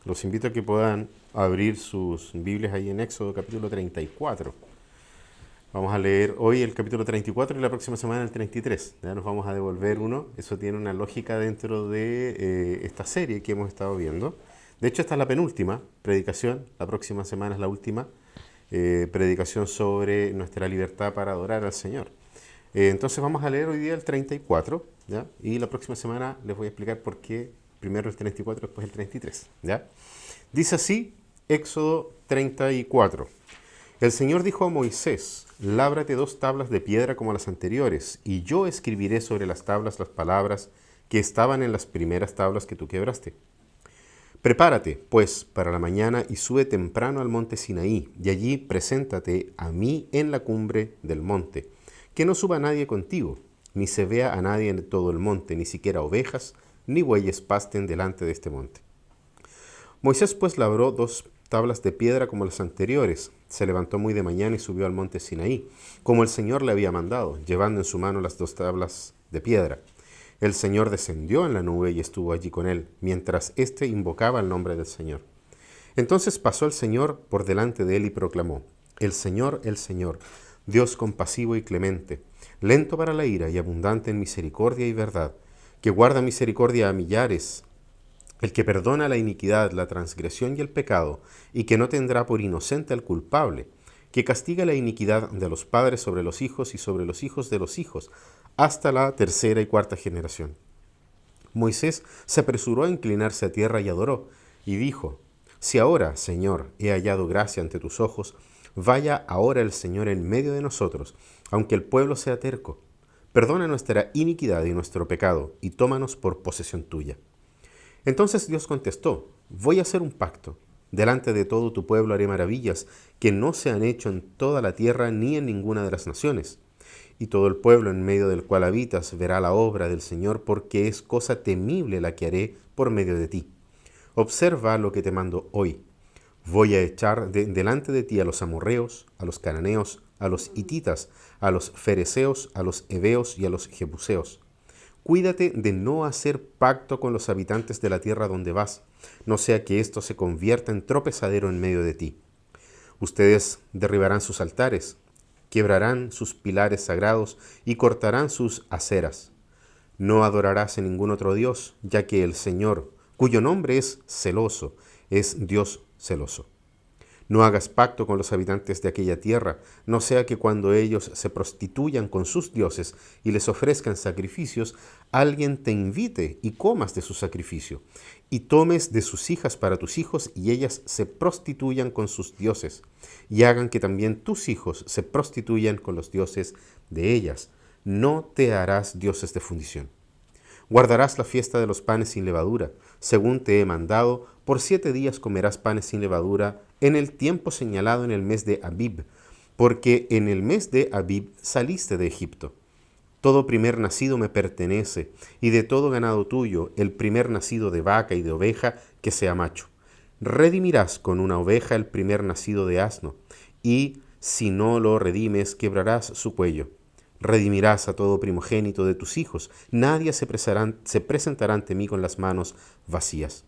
Los invito a que puedan abrir sus Biblias ahí en Éxodo capítulo 34. Vamos a leer hoy el capítulo 34 y la próxima semana el 33. Ya nos vamos a devolver uno. Eso tiene una lógica dentro de esta serie que hemos estado viendo. De hecho, esta es la penúltima predicación. La próxima semana es la última predicación sobre nuestra libertad para adorar al Señor. Entonces vamos a leer hoy día el 34, ¿ya? Y la próxima semana les voy a explicar por qué primero el 34, después el 33, ¿ya? Dice así, Éxodo 34. El Señor dijo a Moisés, lábrate 2 tablas de piedra como las anteriores, y yo escribiré sobre las tablas las palabras que estaban en las primeras tablas que tú quebraste. Prepárate, pues, para la mañana y sube temprano al monte Sinaí, y allí preséntate a mí en la cumbre del monte. Que no suba nadie contigo, ni se vea a nadie en todo el monte, ni siquiera ovejas, ni bueyes pasten delante de este monte. Moisés pues labró 2 tablas de piedra como las anteriores. Se levantó muy de mañana y subió al monte Sinaí, como el Señor le había mandado, llevando en su mano las 2 tablas de piedra. El Señor descendió en la nube y estuvo allí con él, mientras éste invocaba el nombre del Señor. Entonces pasó el Señor por delante de él y proclamó, el Señor, Dios compasivo y clemente, lento para la ira y abundante en misericordia y verdad, que guarda misericordia a millares, el que perdona la iniquidad, la transgresión y el pecado, y que no tendrá por inocente al culpable, que castiga la iniquidad de los padres sobre los hijos y sobre los hijos de los hijos, hasta la 3ª y 4ª generación. Moisés se apresuró a inclinarse a tierra y adoró, y dijo, si ahora, Señor, he hallado gracia ante tus ojos, vaya ahora el Señor en medio de nosotros, aunque el pueblo sea terco. Perdona nuestra iniquidad y nuestro pecado, y tómanos por posesión tuya. Entonces Dios contestó, voy a hacer un pacto. Delante de todo tu pueblo haré maravillas que no se han hecho en toda la tierra ni en ninguna de las naciones. Y todo el pueblo en medio del cual habitas verá la obra del Señor, porque es cosa temible la que haré por medio de ti. Observa lo que te mando hoy. Voy a echar delante de ti a los amorreos, a los cananeos, a los hititas, a los fereceos, a los heveos y a los jebuseos. Cuídate de no hacer pacto con los habitantes de la tierra donde vas, no sea que esto se convierta en tropezadero en medio de ti. Ustedes derribarán sus altares, quebrarán sus pilares sagrados y cortarán sus aceras. No adorarás en ningún otro Dios, ya que el Señor, cuyo nombre es celoso, es Dios celoso. No hagas pacto con los habitantes de aquella tierra, no sea que cuando ellos se prostituyan con sus dioses y les ofrezcan sacrificios, alguien te invite y comas de su sacrificio, y tomes de sus hijas para tus hijos y ellas se prostituyan con sus dioses, y hagan que también tus hijos se prostituyan con los dioses de ellas. No te harás dioses de fundición. Guardarás la fiesta de los panes sin levadura, según te he mandado, por 7 días comerás panes sin levadura en el tiempo señalado en el mes de Abib, porque en el mes de Abib saliste de Egipto. Todo primer nacido me pertenece, y de todo ganado tuyo, el primer nacido de vaca y de oveja, que sea macho. Redimirás con una oveja el primer nacido de asno, y si no lo redimes, quebrarás su cuello. Redimirás a todo primogénito de tus hijos. Nadie se presentará ante mí con las manos vacías.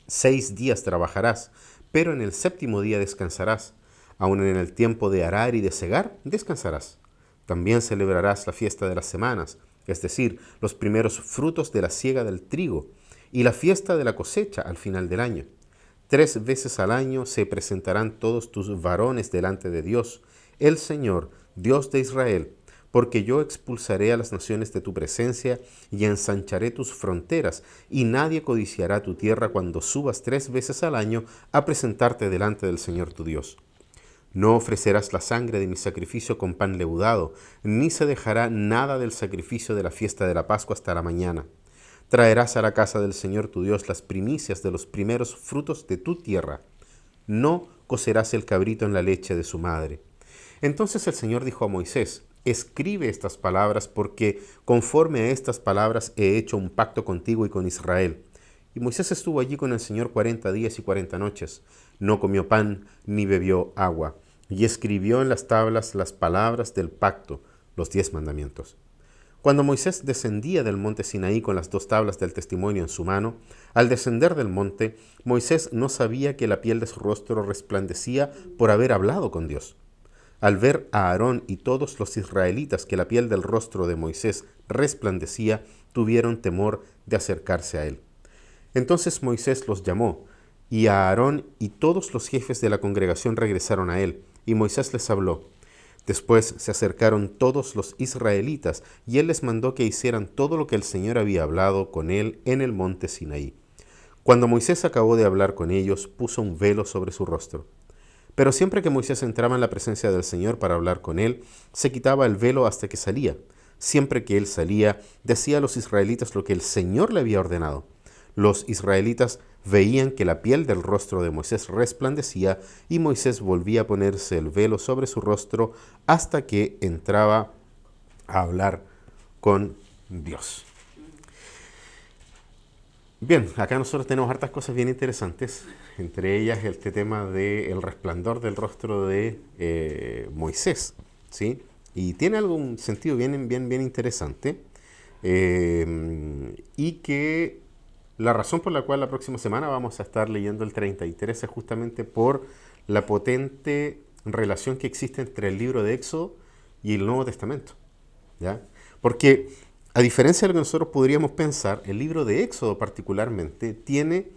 6 días trabajarás, pero en el 7º día descansarás. Aun en el tiempo de arar y de segar, descansarás. También celebrarás la fiesta de las semanas, es decir, los primeros frutos de la siega del trigo, y la fiesta de la cosecha al final del año. 3 veces al año se presentarán todos tus varones delante de Dios, el Señor, Dios de Israel, porque yo expulsaré a las naciones de tu presencia y ensancharé tus fronteras, y nadie codiciará tu tierra cuando subas 3 veces al año a presentarte delante del Señor tu Dios. No ofrecerás la sangre de mi sacrificio con pan leudado, ni se dejará nada del sacrificio de la fiesta de la Pascua hasta la mañana. Traerás a la casa del Señor tu Dios las primicias de los primeros frutos de tu tierra. No cocerás el cabrito en la leche de su madre. Entonces el Señor dijo a Moisés, escribe estas palabras, porque conforme a estas palabras he hecho un pacto contigo y con Israel. Y Moisés estuvo allí con el Señor 40 días y 40 noches. No comió pan ni bebió agua. Y escribió en las tablas las palabras del pacto, los 10 mandamientos. Cuando Moisés descendía del monte Sinaí con las 2 tablas del testimonio en su mano, al descender del monte, Moisés no sabía que la piel de su rostro resplandecía por haber hablado con Dios. Al ver a Aarón y todos los israelitas que la piel del rostro de Moisés resplandecía, tuvieron temor de acercarse a él. Entonces Moisés los llamó, y a Aarón y todos los jefes de la congregación regresaron a él, y Moisés les habló. Después se acercaron todos los israelitas, y él les mandó que hicieran todo lo que el Señor había hablado con él en el monte Sinaí. Cuando Moisés acabó de hablar con ellos, puso un velo sobre su rostro. Pero siempre que Moisés entraba en la presencia del Señor para hablar con él, se quitaba el velo hasta que salía. Siempre que él salía, decía a los israelitas lo que el Señor le había ordenado. Los israelitas veían que la piel del rostro de Moisés resplandecía y Moisés volvía a ponerse el velo sobre su rostro hasta que entraba a hablar con Dios. Bien, acá nosotros tenemos hartas cosas bien interesantes, entre ellas este tema del resplandor del rostro de Moisés, ¿sí? Y tiene algún sentido bien interesante, y que la razón por la cual la próxima semana vamos a estar leyendo el 33 es justamente por la potente relación que existe entre el libro de Éxodo y el Nuevo Testamento, ¿ya? Porque a diferencia de lo que nosotros podríamos pensar, el libro de Éxodo particularmente tiene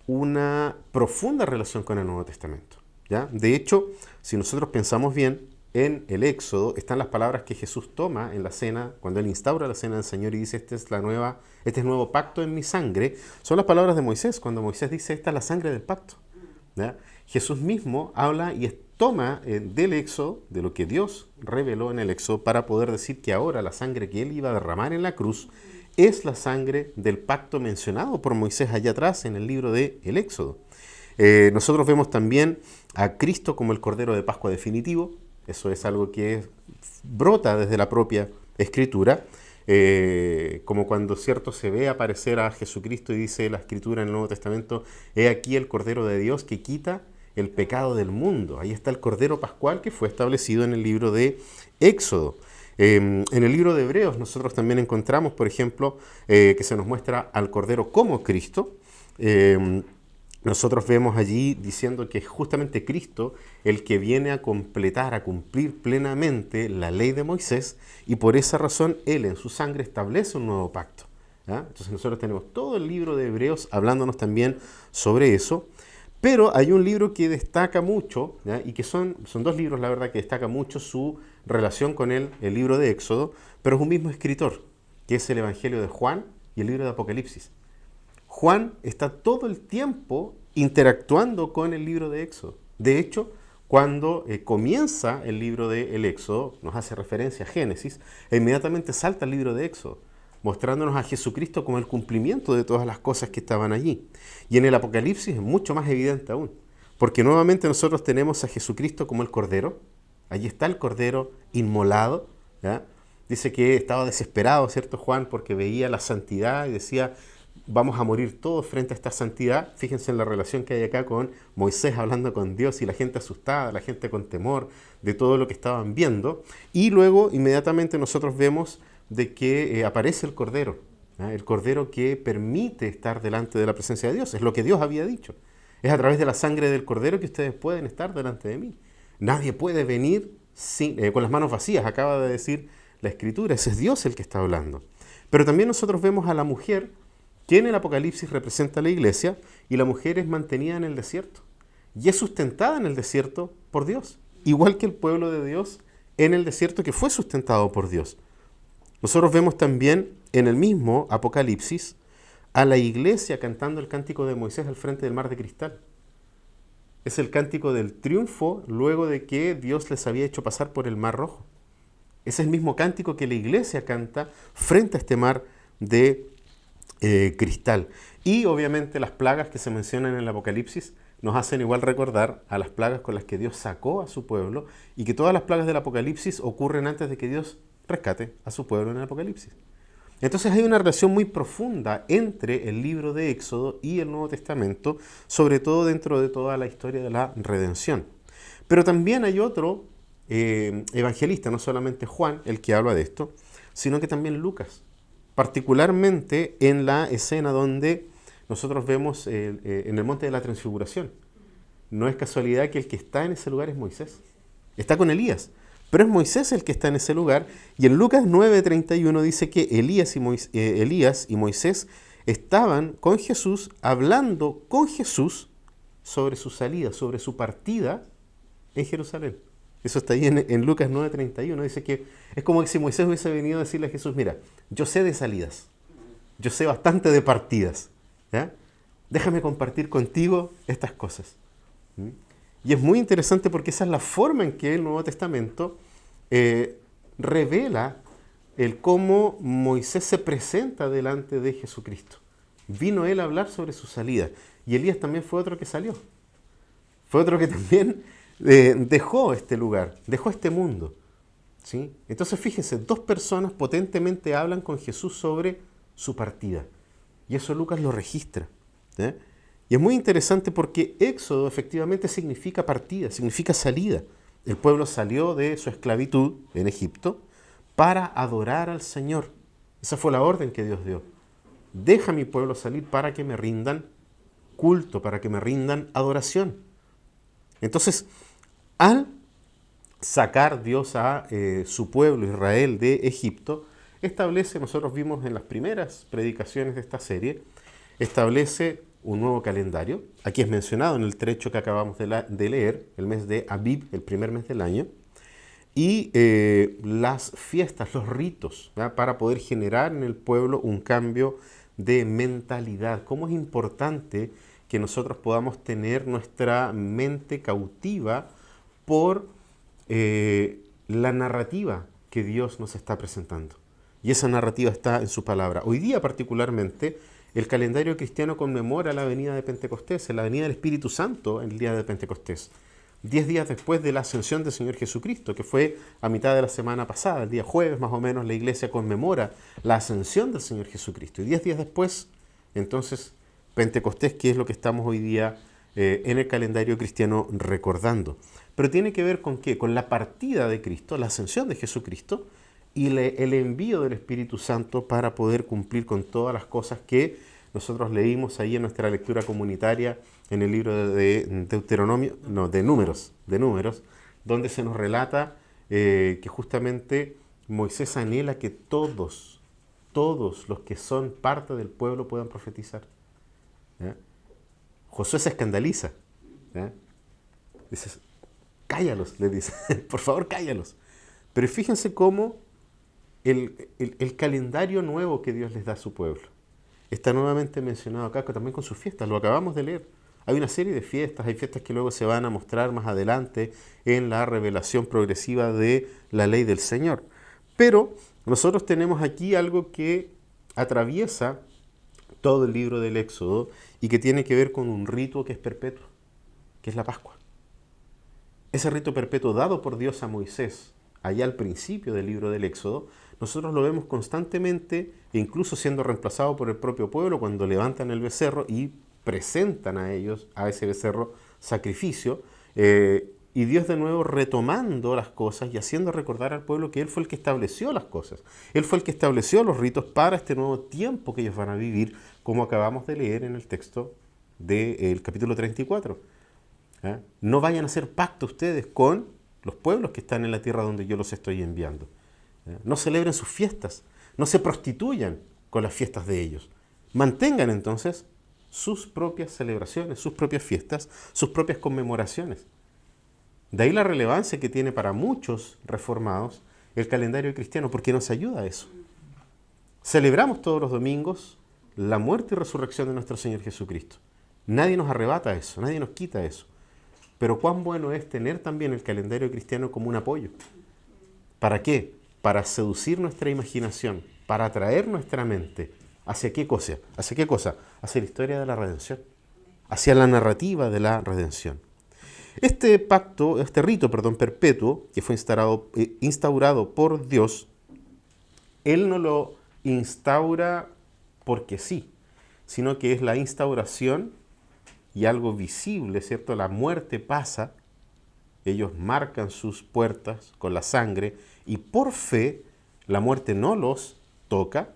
una profunda relación con el Nuevo Testamento, ¿ya? De hecho, si nosotros pensamos bien, en el Éxodo están las palabras que Jesús toma en la cena, cuando Él instaura la cena del Señor y dice, este es nuevo pacto en mi sangre. Son las palabras de Moisés, cuando Moisés dice, esta es la sangre del pacto, ¿ya? Jesús mismo habla y toma del Éxodo, de lo que Dios reveló en el Éxodo, para poder decir que ahora la sangre que Él iba a derramar en la cruz es la sangre del pacto mencionado por Moisés allá atrás en el libro de el Éxodo. Nosotros vemos también a Cristo como el Cordero de Pascua definitivo. Eso es algo que brota desde la propia Escritura, como cuando se ve aparecer a Jesucristo y dice la Escritura en el Nuevo Testamento, he aquí el Cordero de Dios que quita el pecado del mundo. Ahí está el Cordero Pascual que fue establecido en el libro de Éxodo. En el libro de Hebreos nosotros también encontramos, por ejemplo, que se nos muestra al Cordero como Cristo. Nosotros vemos allí diciendo que es justamente Cristo el que viene a completar, a cumplir plenamente la ley de Moisés, y por esa razón Él en su sangre establece un nuevo pacto, ¿ya? Entonces nosotros tenemos todo el libro de Hebreos hablándonos también sobre eso, pero hay un libro que destaca mucho, ¿ya? Y que son 2 libros, la verdad, que destaca mucho su relación con el libro de Éxodo, pero es un mismo escritor, que es el Evangelio de Juan y el libro de Apocalipsis. Juan está todo el tiempo interactuando con el libro de Éxodo. De hecho, cuando comienza el libro del Éxodo, nos hace referencia a Génesis, e inmediatamente salta el libro de Éxodo, mostrándonos a Jesucristo como el cumplimiento de todas las cosas que estaban allí. Y en el Apocalipsis es mucho más evidente aún, porque nuevamente nosotros tenemos a Jesucristo como el Cordero. Allí está el Cordero inmolado, ¿ya? Dice que estaba desesperado, ¿cierto, Juan? Porque veía la santidad y decía, vamos a morir todos frente a esta santidad. Fíjense en la relación que hay acá con Moisés hablando con Dios y la gente asustada, la gente con temor de todo lo que estaban viendo. Y luego inmediatamente nosotros vemos de que aparece el Cordero, ¿eh? El Cordero que permite estar delante de la presencia de Dios. Es lo que Dios había dicho. Es a través de la sangre del Cordero que ustedes pueden estar delante de mí. Nadie puede venir con las manos vacías, acaba de decir la Escritura. Ese es Dios el que está hablando. Pero también nosotros vemos a la mujer, que en el Apocalipsis representa a la iglesia, y la mujer es mantenida en el desierto y es sustentada en el desierto por Dios, igual que el pueblo de Dios en el desierto que fue sustentado por Dios. Nosotros vemos también en el mismo Apocalipsis a la iglesia cantando el cántico de Moisés al frente del mar de cristal. Es el cántico del triunfo luego de que Dios les había hecho pasar por el mar rojo. Es el mismo cántico que la iglesia canta frente a este mar de cristal. Y obviamente las plagas que se mencionan en el Apocalipsis nos hacen igual recordar a las plagas con las que Dios sacó a su pueblo, y que todas las plagas del Apocalipsis ocurren antes de que Dios rescate a su pueblo en el Apocalipsis. Entonces hay una relación muy profunda entre el libro de Éxodo y el Nuevo Testamento, sobre todo dentro de toda la historia de la redención. Pero también hay otro evangelista, no solamente Juan, el que habla de esto. sino que también Lucas, particularmente en la escena donde nosotros vemos en el monte de la transfiguración. No es casualidad que el que está en ese lugar es Moisés. Está con Elías, pero es Moisés el que está en ese lugar. Y en Lucas 9:31 dice que Elías y Moisés estaban con Jesús, hablando con Jesús sobre su salida, sobre su partida en Jerusalén. Eso está ahí en Lucas 9:31. Dice que es como que si Moisés hubiese venido a decirle a Jesús, mira, yo sé de salidas, yo sé bastante de partidas, ¿ya? Déjame compartir contigo estas cosas. ¿Mm? Y es muy interesante porque esa es la forma en que el Nuevo Testamento revela el cómo Moisés se presenta delante de Jesucristo. Vino él a hablar sobre su salida. Y Elías también fue otro que salió. Fue otro que también dejó este lugar, dejó este mundo. ¿Sí? Entonces fíjense, dos personas potentemente hablan con Jesús sobre su partida. Y eso Lucas lo registra. ¿Eh? Y es muy interesante porque éxodo efectivamente significa partida, significa salida. El pueblo salió de su esclavitud en Egipto para adorar al Señor. Esa fue la orden que Dios dio. Deja a mi pueblo salir para que me rindan culto, para que me rindan adoración. Entonces, al sacar Dios a su pueblo Israel de Egipto, establece, nosotros vimos en las primeras predicaciones de esta serie, establece un nuevo calendario. Aquí es mencionado en el trecho que acabamos de leer, el mes de Abib, el primer mes del año, y las fiestas, los ritos, ¿verdad? Para poder generar en el pueblo un cambio de mentalidad. Cómo es importante que nosotros podamos tener nuestra mente cautiva por la narrativa que Dios nos está presentando. Y esa narrativa está en su palabra. Hoy día particularmente, el calendario cristiano conmemora la venida de Pentecostés, la venida del Espíritu Santo en el día de Pentecostés. 10 días después de la ascensión del Señor Jesucristo, que fue a mitad de la semana pasada, el día jueves más o menos, la iglesia conmemora la ascensión del Señor Jesucristo. Y 10 días después, entonces, Pentecostés, que es lo que estamos hoy día en el calendario cristiano recordando. Pero tiene que ver con ¿qué? Con la partida de Cristo, la ascensión de Jesucristo y el envío del Espíritu Santo para poder cumplir con todas las cosas que nosotros leímos ahí en nuestra lectura comunitaria en el libro de Deuteronomio, no, de Números, donde se nos relata que justamente Moisés anhela que todos los que son parte del pueblo puedan profetizar. ¿Ya? Josué se escandaliza. ¿Ya? Dice, cállalos, le dice, por favor cállalos. Pero fíjense cómo el calendario nuevo que Dios les da a su pueblo está nuevamente mencionado acá, también con sus fiestas, lo acabamos de leer. Hay una serie de fiestas, hay fiestas que luego se van a mostrar más adelante en la revelación progresiva de la ley del Señor. Pero nosotros tenemos aquí algo que atraviesa todo el libro del Éxodo y que tiene que ver con un rito que es perpetuo, que es la Pascua. Ese rito perpetuo dado por Dios a Moisés allá al principio del libro del Éxodo, nosotros lo vemos constantemente e incluso siendo reemplazado por el propio pueblo cuando levantan el becerro y presentan a ellos, a ese becerro, sacrificio, y Dios de nuevo retomando las cosas y haciendo recordar al pueblo que Él fue el que estableció las cosas. Él fue el que estableció los ritos para este nuevo tiempo que ellos van a vivir, como acabamos de leer en el texto del capítulo 34. ¿Eh? No vayan a hacer pacto ustedes con los pueblos que están en la tierra donde yo los estoy enviando. No celebren sus fiestas, no se prostituyan con las fiestas de ellos. Mantengan entonces sus propias celebraciones, sus propias fiestas, sus propias conmemoraciones. De ahí la relevancia que tiene para muchos reformados el calendario cristiano, porque nos ayuda a eso. Celebramos todos los domingos la muerte y resurrección de nuestro Señor Jesucristo. Nadie nos arrebata eso, nadie nos quita eso. Pero cuán bueno es tener también el calendario cristiano como un apoyo. ¿Para qué? Para seducir nuestra imaginación, para atraer nuestra mente. ¿Hacia qué cosa? ¿Hacia qué cosa? Hacia la historia de la redención, hacia la narrativa de la redención. Este rito perpetuo, que fue instaurado por Dios, Él no lo instaura porque sí, sino que es la instauración y algo visible, ¿cierto? La muerte pasa, ellos marcan sus puertas con la sangre y por fe la muerte no los toca.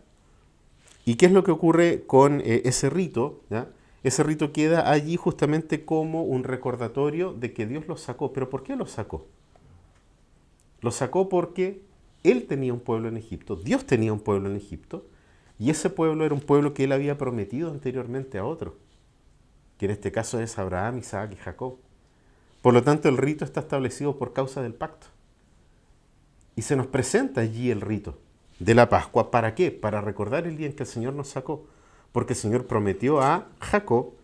¿Y qué es lo que ocurre con ese rito? ¿Ya? Ese rito queda allí justamente como un recordatorio de que Dios los sacó. ¿Pero por qué los sacó? Los sacó porque Él tenía un pueblo en Egipto, Dios tenía un pueblo en Egipto, y ese pueblo era un pueblo que Él había prometido anteriormente a otro, que en este caso es Abraham, Isaac y Jacob. Por lo tanto, el rito está establecido por causa del pacto. Y se nos presenta allí el rito de la Pascua. ¿Para qué? Para recordar el día en que el Señor nos sacó. Porque el Señor prometió a Jacob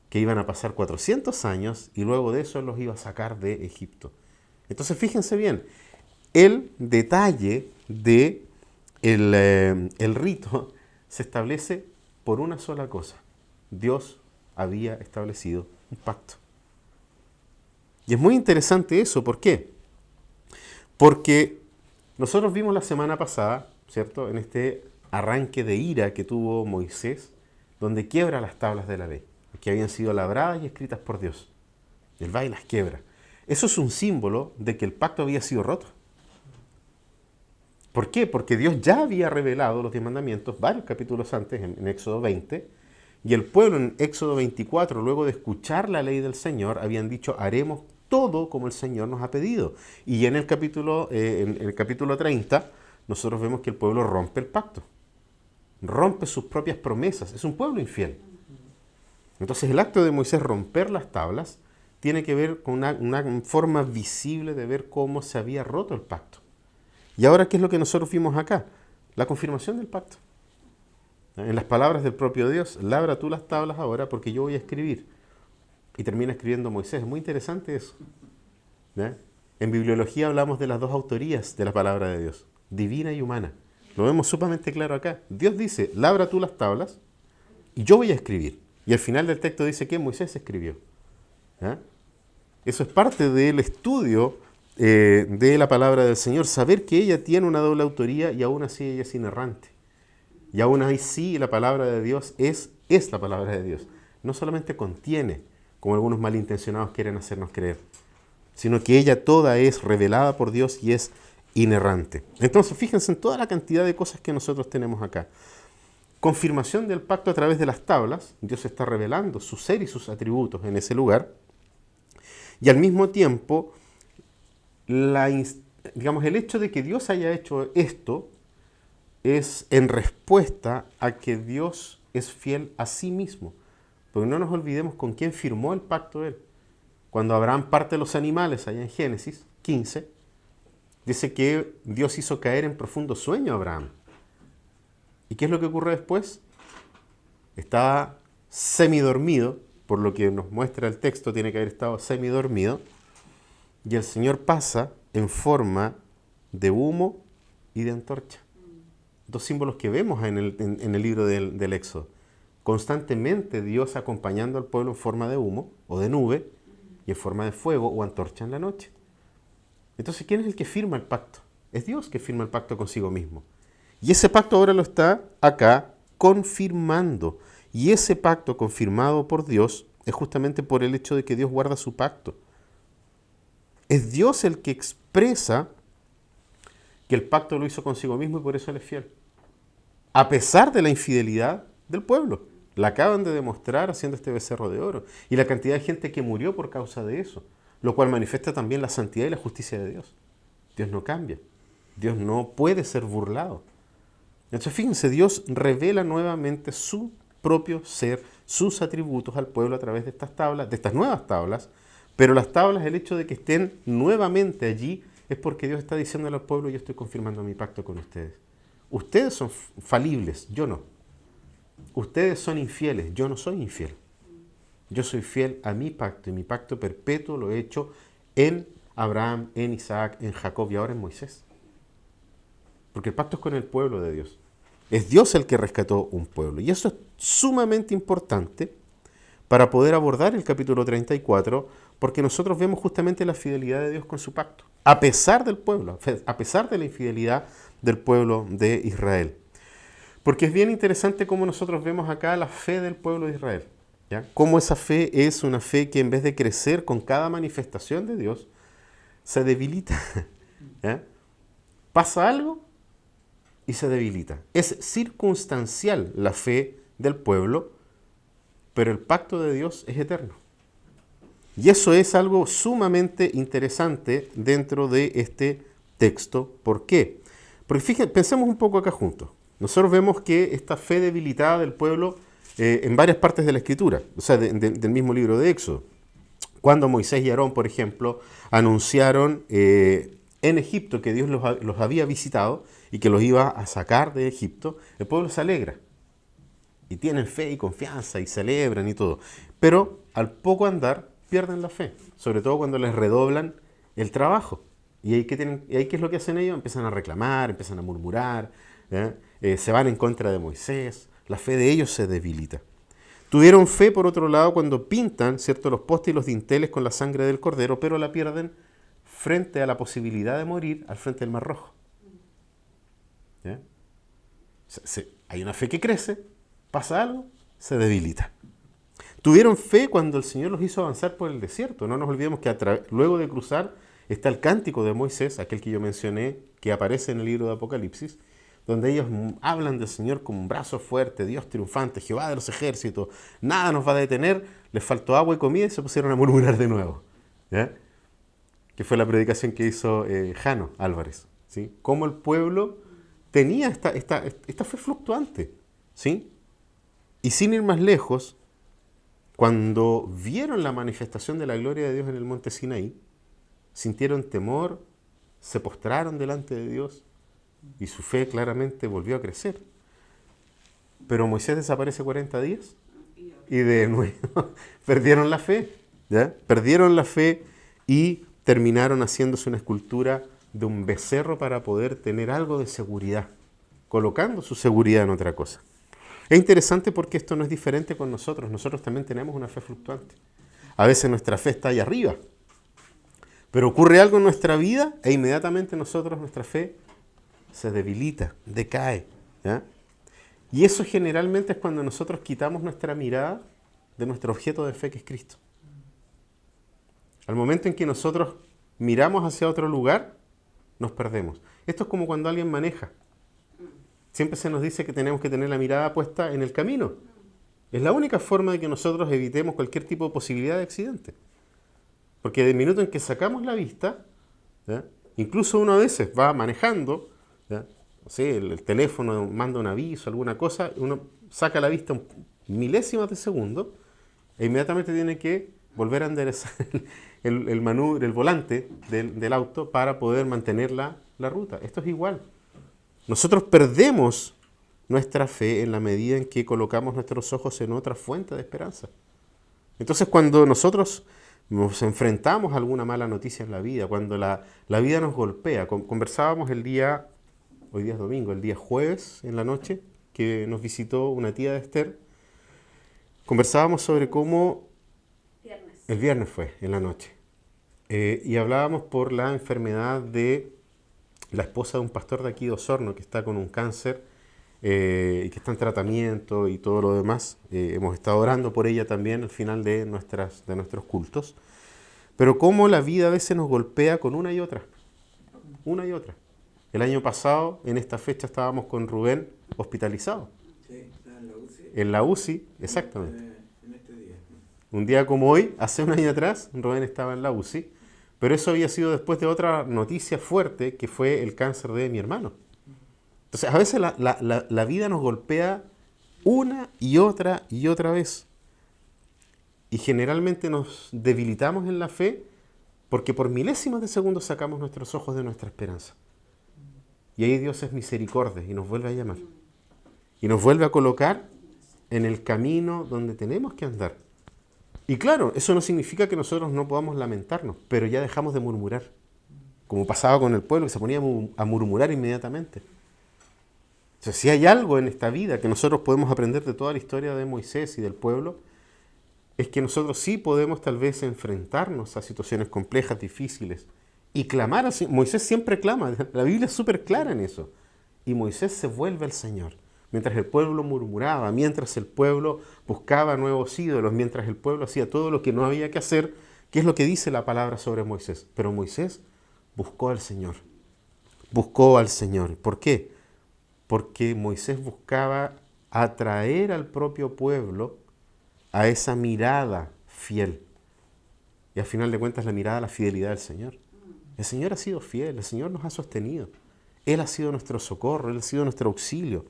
que iban a pasar 400 años y luego de eso Él los iba a sacar de Egipto. Entonces, fíjense bien, el detalle de el rito se establece por una sola cosa. Dios había establecido un pacto. Y es muy interesante eso. ¿Por qué? Porque nosotros vimos la semana pasada, ¿cierto?, en este arranque de ira que tuvo Moisés, donde quiebra las tablas de la ley, que habían sido labradas y escritas por Dios. Él va y las quiebra. Eso es un símbolo de que el pacto había sido roto. ¿Por qué? Porque Dios ya había revelado los 10 mandamientos varios capítulos antes, en Éxodo 20, y el pueblo en Éxodo 24, luego de escuchar la ley del Señor, habían dicho, haremos todo como el Señor nos ha pedido. Y en el capítulo 30, nosotros vemos que el pueblo rompe el pacto, rompe sus propias promesas, es un pueblo infiel. Entonces el acto de Moisés romper las tablas tiene que ver con una forma visible de ver cómo se había roto el pacto. Y ahora, ¿qué es lo que nosotros vimos acá? La confirmación del pacto. En las palabras del propio Dios, labra tú las tablas ahora porque yo voy a escribir. Y termina escribiendo Moisés. Es muy interesante eso. ¿Ya? En bibliología hablamos de las dos autorías de la palabra de Dios, divina y humana. Lo vemos sumamente claro acá. Dios dice, labra tú las tablas y yo voy a escribir. Y al final del texto dice que Moisés escribió. ¿Ya? Eso es parte del estudio de la palabra del Señor, saber que ella tiene una doble autoría y aún así ella es inerrante. Y aún así la palabra de Dios es la palabra de Dios. No solamente contiene, como algunos malintencionados quieren hacernos creer, sino que ella toda es revelada por Dios y es inerrante. Entonces, fíjense en toda la cantidad de cosas que nosotros tenemos acá. Confirmación del pacto a través de las tablas. Dios está revelando su ser y sus atributos en ese lugar. Y al mismo tiempo, el hecho de que Dios haya hecho esto es en respuesta a que Dios es fiel a sí mismo. Porque no nos olvidemos con quién firmó el pacto Él. Cuando Abraham parte los animales, allá en Génesis 15, dice que Dios hizo caer en profundo sueño a Abraham. ¿Y qué es lo que ocurre después? Estaba semidormido, por lo que nos muestra el texto, tiene que haber estado semidormido, y el Señor pasa en forma de humo y de antorcha. Dos símbolos que vemos en el libro del Éxodo. Constantemente Dios acompañando al pueblo en forma de humo o de nube y en forma de fuego o antorcha en la noche. Entonces, ¿quién es el que firma el pacto? Es Dios que firma el pacto consigo mismo. Y ese pacto ahora lo está acá confirmando. Y ese pacto confirmado por Dios es justamente por el hecho de que Dios guarda su pacto. Es Dios el que expresa que el pacto lo hizo consigo mismo y por eso Él es fiel. A pesar de la infidelidad del pueblo. La acaban de demostrar haciendo este becerro de oro. Y la cantidad de gente que murió por causa de eso. Lo cual manifiesta también la santidad y la justicia de Dios. Dios no cambia. Dios no puede ser burlado. Entonces, fíjense, Dios revela nuevamente su propio ser, sus atributos al pueblo a través de estas tablas, de estas nuevas tablas. Pero las tablas, el hecho de que estén nuevamente allí, es porque Dios está diciéndole al pueblo, yo estoy confirmando mi pacto con ustedes. Ustedes son falibles, yo no. Ustedes son infieles, yo no soy infiel. Yo soy fiel a mi pacto y mi pacto perpetuo lo he hecho en Abraham, en Isaac, en Jacob y ahora en Moisés. Porque el pacto es con el pueblo de Dios. Es Dios el que rescató un pueblo. Y eso es sumamente importante para poder abordar el capítulo 34, porque nosotros vemos justamente la fidelidad de Dios con su pacto, a pesar del pueblo, a pesar de la infidelidad del pueblo de Israel. Porque es bien interesante cómo nosotros vemos acá la fe del pueblo de Israel. ¿Ya? Cómo esa fe es una fe que en vez de crecer con cada manifestación de Dios, se debilita. ¿Ya? Pasa algo y se debilita. Es circunstancial la fe del pueblo, pero el pacto de Dios es eterno. Y eso es algo sumamente interesante dentro de este texto. ¿Por qué? Porque fíjense, pensemos un poco acá juntos. Nosotros vemos que esta fe debilitada del pueblo en varias partes de la Escritura, o sea, del mismo libro de Éxodo. Cuando Moisés y Aarón, por ejemplo, anunciaron en Egipto que Dios los había visitado y que los iba a sacar de Egipto, el pueblo se alegra. Y tienen fe y confianza y celebran y todo. Pero al poco andar pierden la fe, sobre todo cuando les redoblan el trabajo. ¿Y ahí qué es lo que hacen ellos? Empiezan a reclamar, empiezan a murmurar, se van en contra de Moisés, la fe de ellos se debilita. Tuvieron fe, por otro lado, cuando pintan, ¿cierto?, los postes y los dinteles con la sangre del cordero, pero la pierden frente a la posibilidad de morir al frente del Mar Rojo. ¿Ya? Hay una fe que crece, pasa algo, se debilita. Tuvieron fe cuando el Señor los hizo avanzar por el desierto. No nos olvidemos que luego de cruzar está el cántico de Moisés, aquel que yo mencioné, que aparece en el libro de Apocalipsis, donde ellos hablan del Señor como un brazo fuerte, Dios triunfante, Jehová de los ejércitos, nada nos va a detener, les faltó agua y comida y se pusieron a murmurar de nuevo. ¿Ya? Que fue la predicación que hizo Jano Álvarez. ¿Sí? Cómo el pueblo tenía esta fe fluctuante. ¿Sí? Y sin ir más lejos, cuando vieron la manifestación de la gloria de Dios en el monte Sinaí, sintieron temor, se postraron delante de Dios y su fe claramente volvió a crecer. Pero Moisés desaparece 40 días y de nuevo perdieron la fe. ¿Ya? Perdieron la fe y terminaron haciéndose una escultura de un becerro para poder tener algo de seguridad, colocando su seguridad en otra cosa. Es interesante porque esto no es diferente con nosotros. Nosotros también tenemos una fe fluctuante. A veces nuestra fe está ahí arriba, pero ocurre algo en nuestra vida e inmediatamente nuestra fe se debilita, decae. ¿Ya? Y eso generalmente es cuando nosotros quitamos nuestra mirada de nuestro objeto de fe, que es Cristo. Al momento en que nosotros miramos hacia otro lugar, nos perdemos. Esto es como cuando alguien maneja. Siempre se nos dice que tenemos que tener la mirada puesta en el camino. Es la única forma de que nosotros evitemos cualquier tipo de posibilidad de accidente. Porque del minuto en que sacamos la vista, ¿ya? Incluso uno a veces va manejando, ¿ya? No sé, el teléfono manda un aviso, alguna cosa, uno saca la vista milésimas de segundo e inmediatamente tiene que volver a enderezar el volante del auto para poder mantener la ruta. Esto es igual. Nosotros perdemos nuestra fe en la medida en que colocamos nuestros ojos en otra fuente de esperanza. Entonces, cuando nosotros nos enfrentamos a alguna mala noticia en la vida, cuando la vida nos golpea, conversábamos hoy día es domingo, el día jueves en la noche, que nos visitó una tía de Esther, conversábamos sobre cómo... El viernes fue, en la noche. Y hablábamos por la enfermedad de la esposa de un pastor de aquí de Osorno que está con un cáncer y que está en tratamiento y todo lo demás. Hemos estado orando por ella también al final de nuestros cultos. Pero cómo la vida a veces nos golpea con una y otra. Una y otra. El año pasado, en esta fecha, estábamos con Rubén hospitalizado. Sí, está en la UCI. En la UCI, exactamente. En este día. Un día como hoy, hace un año atrás, Rubén estaba en la UCI. Pero eso había sido después de otra noticia fuerte, que fue el cáncer de mi hermano. Entonces, a veces la vida nos golpea una y otra vez. Y generalmente nos debilitamos en la fe porque por milésimas de segundos sacamos nuestros ojos de nuestra esperanza. Y ahí Dios es misericordia y nos vuelve a llamar. Y nos vuelve a colocar en el camino donde tenemos que andar. Y claro, eso no significa que nosotros no podamos lamentarnos, pero ya dejamos de murmurar. Como pasaba con el pueblo, que se ponía a murmurar inmediatamente. O sea, si hay algo en esta vida que nosotros podemos aprender de toda la historia de Moisés y del pueblo, es que nosotros sí podemos tal vez enfrentarnos a situaciones complejas, difíciles, y clamar así. Moisés siempre clama, la Biblia es súper clara en eso. Y Moisés se vuelve al Señor. Mientras el pueblo murmuraba, mientras el pueblo buscaba nuevos ídolos, mientras el pueblo hacía todo lo que no había que hacer, ¿qué es lo que dice la palabra sobre Moisés? Pero Moisés buscó al Señor. Buscó al Señor. ¿Por qué? porque Moisés buscaba atraer al propio pueblo a esa mirada fiel. Y al final de cuentas la mirada a la fidelidad del Señor. El Señor ha sido fiel, el Señor nos ha sostenido. Él ha sido nuestro socorro, Él ha sido nuestro auxilio.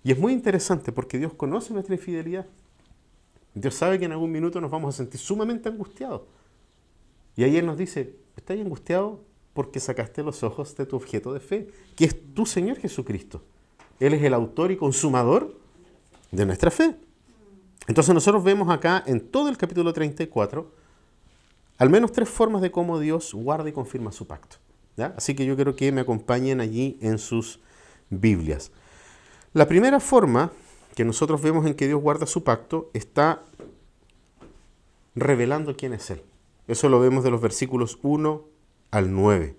Y es muy interesante porque Dios conoce nuestra infidelidad. Dios sabe que en algún minuto nos vamos a sentir sumamente angustiados. Y ahí Él nos dice, ¿estás angustiado? Porque sacaste los ojos de tu objeto de fe, que es tu Señor Jesucristo. Él es el autor y consumador de nuestra fe. Entonces nosotros vemos acá en todo el capítulo 34 al menos 3 formas de cómo Dios guarda y confirma su pacto. ¿Ya? Así que yo quiero que me acompañen allí en sus Biblias. La primera forma que nosotros vemos en que Dios guarda su pacto está revelando quién es Él. Eso lo vemos de los versículos 1 al 9.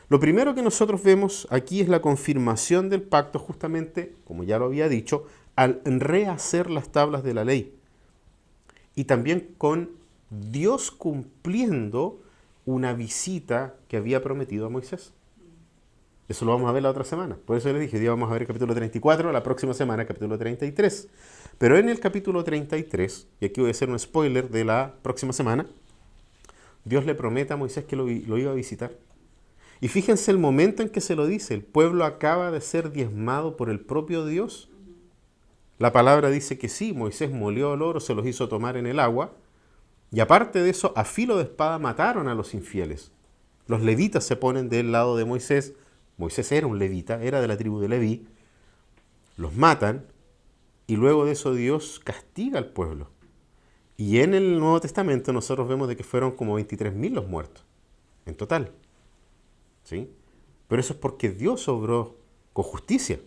Lo primero que nosotros vemos aquí es la confirmación del pacto, justamente, como ya lo había dicho, al rehacer las tablas de la ley. Y también con Dios cumpliendo una visita que había prometido a Moisés. Eso lo vamos a ver la otra semana. Por eso les dije, hoy vamos a ver el capítulo 34, la próxima semana el capítulo 33. Pero en el capítulo 33, y aquí voy a hacer un spoiler de la próxima semana, Dios le promete a Moisés que lo iba a visitar. Y fíjense el momento en que se lo dice. El pueblo acaba de ser diezmado por el propio Dios. La palabra dice que sí, Moisés molió el oro, se los hizo tomar en el agua. Y aparte de eso, a filo de espada mataron a los infieles. Los levitas se ponen del lado de Moisés. Moisés era un levita, era de la tribu de Leví. Los matan y luego de eso Dios castiga al pueblo. Y en el Nuevo Testamento nosotros vemos de que fueron como 23.000 los muertos en total. ¿Sí? Pero eso es porque Dios obró con justicia.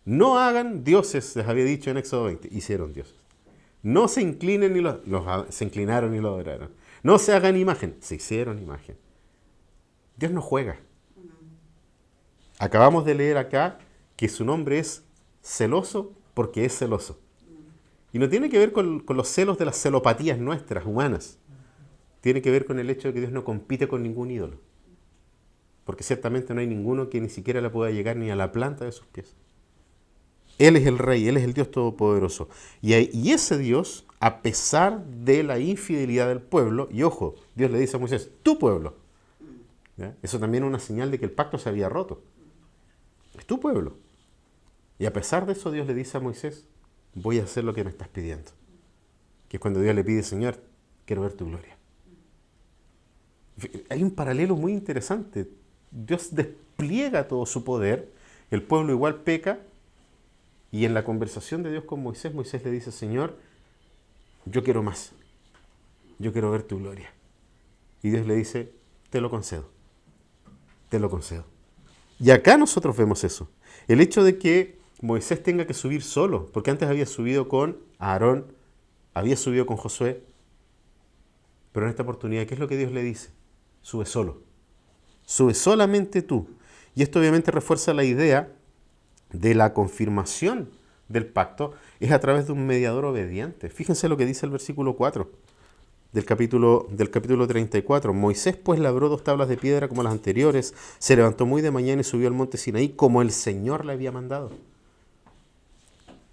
No hagan dioses, les había dicho en Éxodo 20, hicieron dioses. No se inclinen ni se inclinaron y lo adoraron. No se hagan imagen, se hicieron imagen. Dios no juega. Acabamos de leer acá que su nombre es celoso porque es celoso. Y no tiene que ver con los celos de las celopatías nuestras, humanas. Tiene que ver con el hecho de que Dios no compite con ningún ídolo. Porque ciertamente no hay ninguno que ni siquiera le pueda llegar ni a la planta de sus pies. Él es el Rey, Él es el Dios Todopoderoso. Y ese Dios, a pesar de la infidelidad del pueblo, y ojo, Dios le dice a Moisés, tu pueblo. ¿Ya? Eso también es una señal de que el pacto se había roto. Es tu pueblo. Y a pesar de eso, Dios le dice a Moisés, voy a hacer lo que me estás pidiendo. Que es cuando Dios le pide, Señor, quiero ver tu gloria. Hay un paralelo muy interesante. Dios despliega todo su poder, el pueblo igual peca, y en la conversación de Dios con Moisés, Moisés le dice, Señor, yo quiero más. Yo quiero ver tu gloria. Y Dios le dice, te lo concedo. Te lo concedo. Y acá nosotros vemos eso. El hecho de que Moisés tenga que subir solo, porque antes había subido con Aarón, había subido con Josué, pero en esta oportunidad, ¿qué es lo que Dios le dice? Sube solo. Sube solamente tú. Y esto obviamente refuerza la idea de la confirmación del pacto, es a través de un mediador obediente. Fíjense lo que dice el versículo 4 del capítulo 34. Moisés pues labró 2 tablas de piedra como las anteriores, se levantó muy de mañana y subió al monte Sinaí como el Señor le había mandado.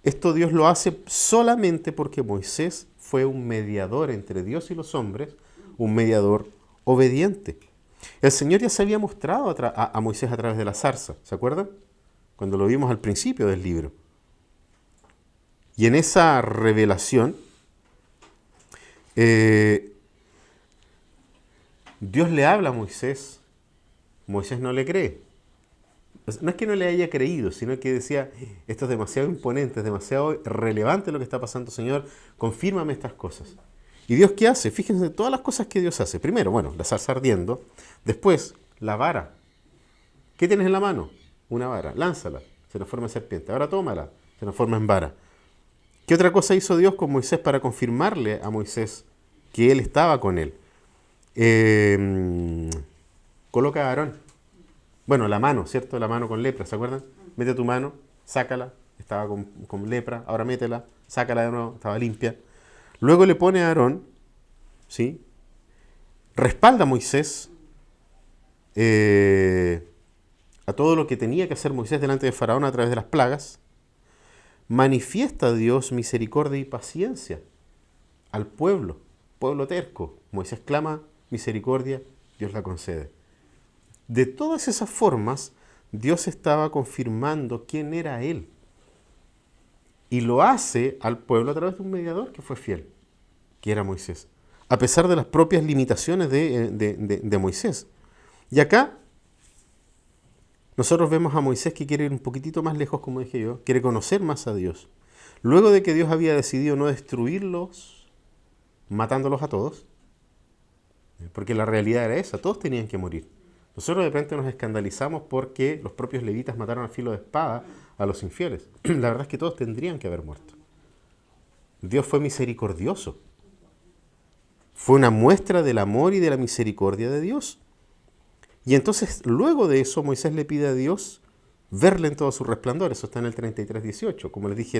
Esto Dios lo hace solamente porque Moisés fue un mediador entre Dios y los hombres, un mediador obediente. El Señor ya se había mostrado a Moisés a través de la zarza, ¿se acuerdan? Cuando lo vimos al principio del libro. Y en esa revelación, Dios le habla a Moisés. Moisés no le cree. No es que no le haya creído, sino que decía, esto es demasiado imponente, es demasiado relevante lo que está pasando, Señor, confírmame estas cosas. ¿Y Dios qué hace? Fíjense todas las cosas que Dios hace. Primero, bueno, la zarza ardiendo. Después, la vara. ¿Qué tienes en la mano? Una vara. Lánzala. Se transforma en serpiente. Ahora tómala. Se transforma en vara. ¿Qué otra cosa hizo Dios con Moisés para confirmarle a Moisés que él estaba con él? Coloca a Aarón. Bueno, la mano, ¿cierto? La mano con lepra, ¿se acuerdan? Mete tu mano, sácala. Estaba con lepra. Ahora métela. Sácala de nuevo. Estaba limpia. Luego le pone a Aarón, ¿sí? Respalda a Moisés a todo lo que tenía que hacer Moisés delante de Faraón a través de las plagas, manifiesta a Dios misericordia y paciencia al pueblo terco. Moisés clama misericordia, Dios la concede. De todas esas formas, Dios estaba confirmando quién era Él. Y lo hace al pueblo a través de un mediador que fue fiel, que era Moisés, a pesar de las propias limitaciones de Moisés. Y acá nosotros vemos a Moisés que quiere ir un poquitito más lejos, como dije yo, quiere conocer más a Dios. Luego de que Dios había decidido no destruirlos, matándolos a todos, porque la realidad era esa, todos tenían que morir. Nosotros de repente nos escandalizamos porque los propios levitas mataron a filo de espada a los infieles. La verdad es que todos tendrían que haber muerto. Dios fue misericordioso. Fue una muestra del amor y de la misericordia de Dios. Y entonces, luego de eso, Moisés le pide a Dios verle en todo su resplandor. Eso está en el 33:18, como les dije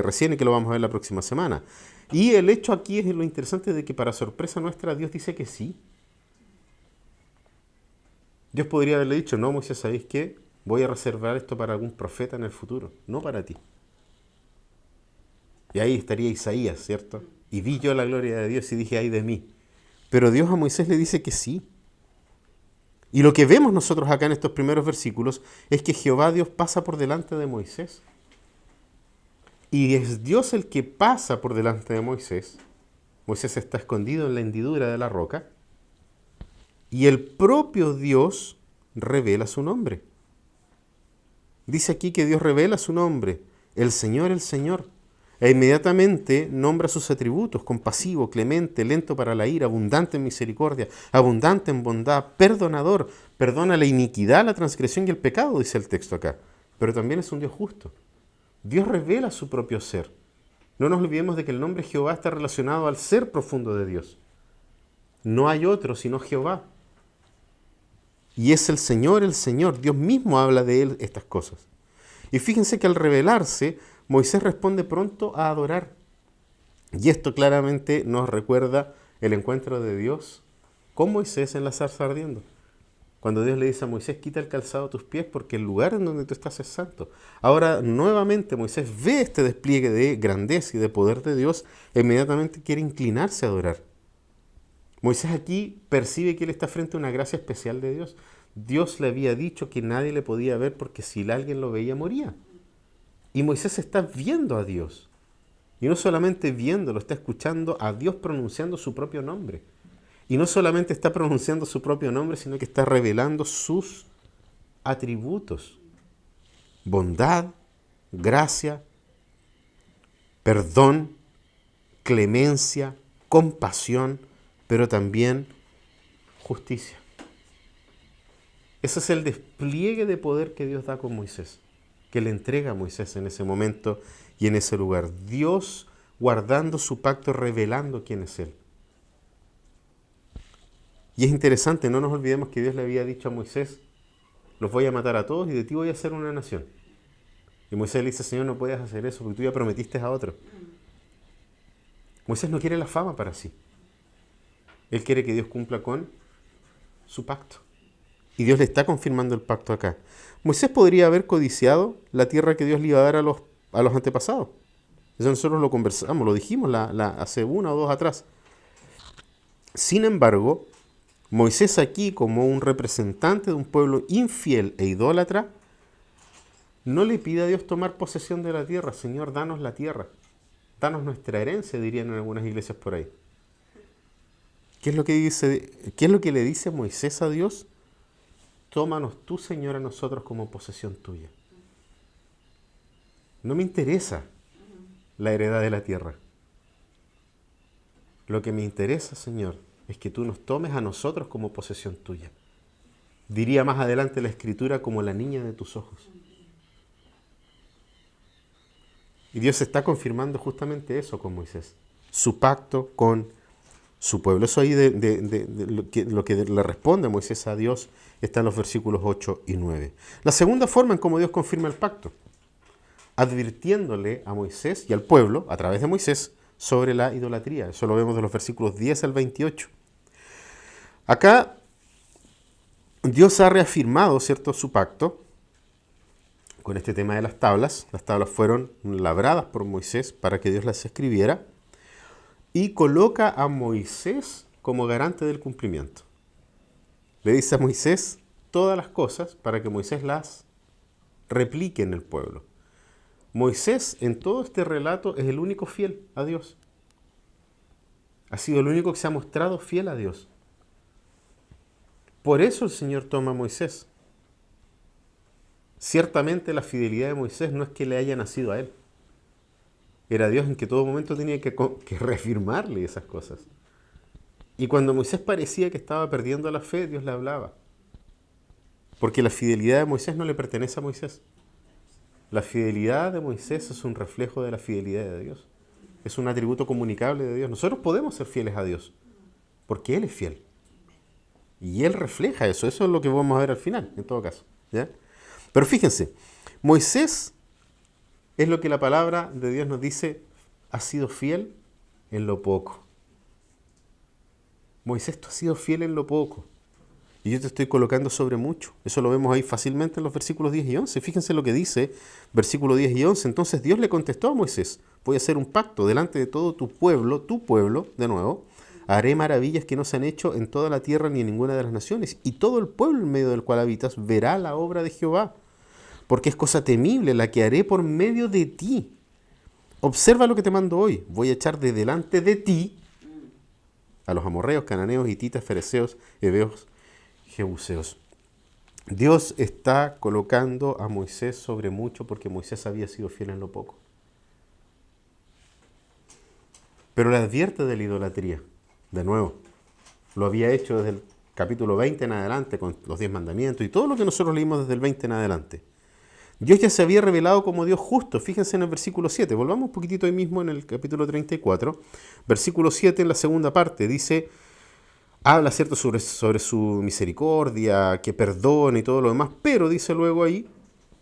recién y que lo vamos a ver la próxima semana. Y el hecho aquí es lo interesante de que para sorpresa nuestra, Dios dice que sí. Dios podría haberle dicho, no, Moisés, ¿sabéis qué? Voy a reservar esto para algún profeta en el futuro, no para ti. Y ahí estaría Isaías, ¿cierto? Y vi yo la gloria de Dios y dije, ay de mí. Pero Dios a Moisés le dice que sí. Y lo que vemos nosotros acá en estos primeros versículos es que Jehová Dios pasa por delante de Moisés. Y es Dios el que pasa por delante de Moisés. Moisés está escondido en la hendidura de la roca. Y el propio Dios revela su nombre. Dice aquí que Dios revela su nombre, el Señor, e inmediatamente nombra sus atributos: compasivo, clemente, lento para la ira, abundante en misericordia, abundante en bondad, perdonador, perdona la iniquidad, la transgresión y el pecado, dice el texto acá. Pero también es un Dios justo. Dios revela su propio ser. No nos olvidemos de que el nombre Jehová está relacionado al ser profundo de Dios. No hay otro sino Jehová. Y es el Señor, Dios mismo habla de él estas cosas. Y fíjense que al revelarse, Moisés responde pronto a adorar. Y esto claramente nos recuerda el encuentro de Dios con Moisés en la zarza ardiendo. Cuando Dios le dice a Moisés, quita el calzado de tus pies porque el lugar en donde tú estás es santo. Ahora, nuevamente, Moisés ve este despliegue de grandeza y de poder de Dios e inmediatamente quiere inclinarse a adorar. Moisés aquí percibe que él está frente a una gracia especial de Dios. Dios le había dicho que nadie le podía ver porque si alguien lo veía, moría. Y Moisés está viendo a Dios. Y no solamente viéndolo, está escuchando a Dios pronunciando su propio nombre. Y no solamente está pronunciando su propio nombre, sino que está revelando sus atributos: bondad, gracia, perdón, clemencia, compasión, pero también justicia. Ese es el despliegue de poder que Dios da con Moisés, que le entrega a Moisés en ese momento y en ese lugar. Dios guardando su pacto, revelando quién es Él. Y es interesante, no nos olvidemos que Dios le había dicho a Moisés, los voy a matar a todos y de ti voy a hacer una nación. Y Moisés le dice, Señor, no puedes hacer eso porque tú ya prometiste a otro. Moisés no quiere la fama para sí. Él quiere que Dios cumpla con su pacto. Y Dios le está confirmando el pacto acá. Moisés podría haber codiciado la tierra que Dios le iba a dar a los antepasados. Eso nosotros lo conversamos, lo dijimos hace 1 o 2 atrás. Sin embargo, Moisés aquí, como un representante de un pueblo infiel e idólatra, no le pide a Dios tomar posesión de la tierra. Señor, danos la tierra. Danos nuestra herencia, dirían en algunas iglesias por ahí. ¿Qué es lo que le dice Moisés a Dios? Tómanos tú, Señor, a nosotros como posesión tuya. No me interesa la heredad de la tierra. Lo que me interesa, Señor, es que tú nos tomes a nosotros como posesión tuya. Diría más adelante la Escritura, como la niña de tus ojos. Y Dios está confirmando justamente eso con Moisés. Su pacto con su pueblo. Eso ahí lo que le responde Moisés a Dios está en los versículos 8 y 9. La segunda forma en cómo Dios confirma el pacto, advirtiéndole a Moisés y al pueblo, a través de Moisés, sobre la idolatría. Eso lo vemos de los versículos 10 al 28. Acá Dios ha reafirmado, ¿cierto?, su pacto con este tema de las tablas. Las tablas fueron labradas por Moisés para que Dios las escribiera y coloca a Moisés como garante del cumplimiento. Le dice a Moisés todas las cosas para que Moisés las replique en el pueblo. Moisés en todo este relato es el único fiel a Dios. Ha sido el único que se ha mostrado fiel a Dios. Por eso el Señor toma a Moisés. Ciertamente la fidelidad de Moisés no es que le haya nacido a él. Era Dios en que todo momento tenía que reafirmarle esas cosas. Y cuando Moisés parecía que estaba perdiendo la fe, Dios le hablaba. Porque la fidelidad de Moisés no le pertenece a Moisés. La fidelidad de Moisés es un reflejo de la fidelidad de Dios. Es un atributo comunicable de Dios. Nosotros podemos ser fieles a Dios, porque Él es fiel. Y Él refleja eso. Eso es lo que vamos a ver al final, en todo caso, ¿ya? Pero fíjense, Moisés es lo que la palabra de Dios nos dice, ha sido fiel en lo poco. Moisés, tú has sido fiel en lo poco. Y yo te estoy colocando sobre mucho. Eso lo vemos ahí fácilmente en los versículos 10 y 11. Fíjense lo que dice, versículo 10 y 11. Entonces Dios le contestó a Moisés, voy a hacer un pacto delante de todo tu pueblo, de nuevo, haré maravillas que no se han hecho en toda la tierra ni en ninguna de las naciones. Y todo el pueblo en medio del cual habitas verá la obra de Jehová. Porque es cosa temible la que haré por medio de ti. Observa lo que te mando hoy. Voy a echar de delante de ti a los amorreos, cananeos, hititas, fereceos, heveos, jebuseos. Dios está colocando a Moisés sobre mucho porque Moisés había sido fiel en lo poco. Pero le advierte de la idolatría. De nuevo, lo había hecho desde el capítulo 20 en adelante con los 10 mandamientos y todo lo que nosotros leímos desde el 20 en adelante. Dios ya se había revelado como Dios justo. Fíjense en el versículo 7. Volvamos un poquitito ahí mismo en el capítulo 34. Versículo 7 en la segunda parte. Dice, habla, ¿cierto?, sobre su misericordia, que perdona y todo lo demás. Pero dice luego ahí,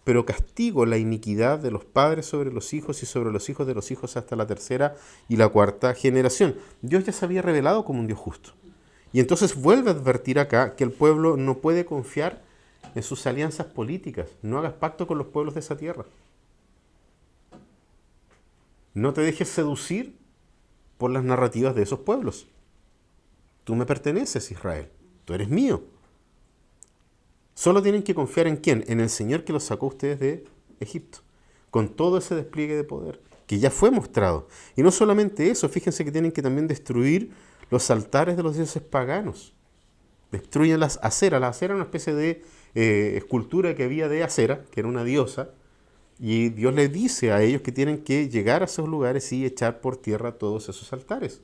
pero castigo la iniquidad de los padres sobre los hijos y sobre los hijos de los hijos hasta la tercera y la cuarta generación. Dios ya se había revelado como un Dios justo. Y entonces vuelve a advertir acá que el pueblo no puede confiar en sus alianzas políticas. No hagas pacto con los pueblos de esa tierra. No te dejes seducir por las narrativas de esos pueblos. Tú me perteneces, Israel. Tú eres mío. Solo tienen que confiar en ¿quién? En el Señor que los sacó a ustedes de Egipto. Con todo ese despliegue de poder que ya fue mostrado. Y no solamente eso, fíjense que tienen que también destruir los altares de los dioses paganos. Destruyen las aceras. La acera era una especie de escultura que había de Acera, que era una diosa, y Dios les dice a ellos que tienen que llegar a esos lugares y echar por tierra todos esos altares.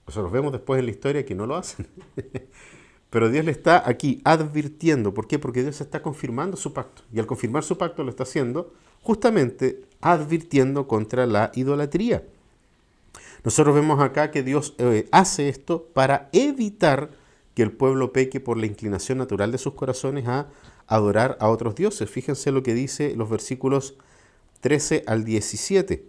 Nosotros vemos después en la historia que no lo hacen. Pero Dios le está aquí advirtiendo. ¿Por qué? Porque Dios está confirmando su pacto. Y al confirmar su pacto lo está haciendo justamente advirtiendo contra la idolatría. Nosotros vemos acá que Dios hace esto para evitar que el pueblo peque por la inclinación natural de sus corazones a adorar a otros dioses. Fíjense lo que dice los versículos 13 al 17.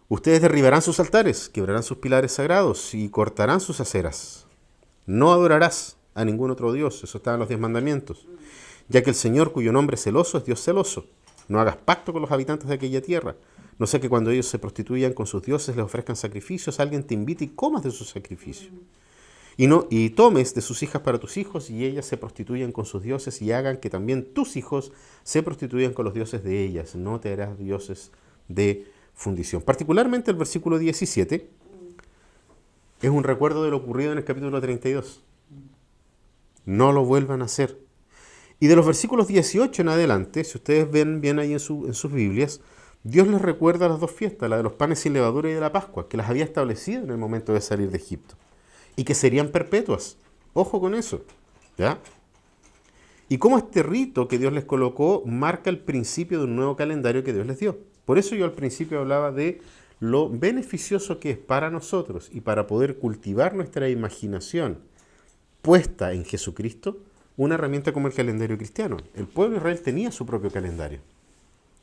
Ustedes derribarán sus altares, quebrarán sus pilares sagrados y cortarán sus aceras. No adorarás a ningún otro dios, eso está en los 10 mandamientos. Ya que el Señor, cuyo nombre es celoso, es Dios celoso. No hagas pacto con los habitantes de aquella tierra. No sea que cuando ellos se prostituyan con sus dioses, les ofrezcan sacrificios, alguien te invite y comas de sus sacrificios. Y tomes de sus hijas para tus hijos, y ellas se prostituyan con sus dioses, y hagan que también tus hijos se prostituyan con los dioses de ellas. No te harás dioses de fundición. Particularmente el versículo 17 es un recuerdo de lo ocurrido en el capítulo 32. No lo vuelvan a hacer. Y de los versículos 18 en adelante, si ustedes ven bien ahí en sus Biblias, Dios les recuerda las dos fiestas, la de los panes sin levadura y de la Pascua, que las había establecido en el momento de salir de Egipto. Y que serían perpetuas. Ojo con eso, ¿ya? Y cómo este rito que Dios les colocó marca el principio de un nuevo calendario que Dios les dio. Por eso yo al principio hablaba de lo beneficioso que es para nosotros y para poder cultivar nuestra imaginación puesta en Jesucristo, una herramienta como el calendario cristiano. El pueblo de Israel tenía su propio calendario.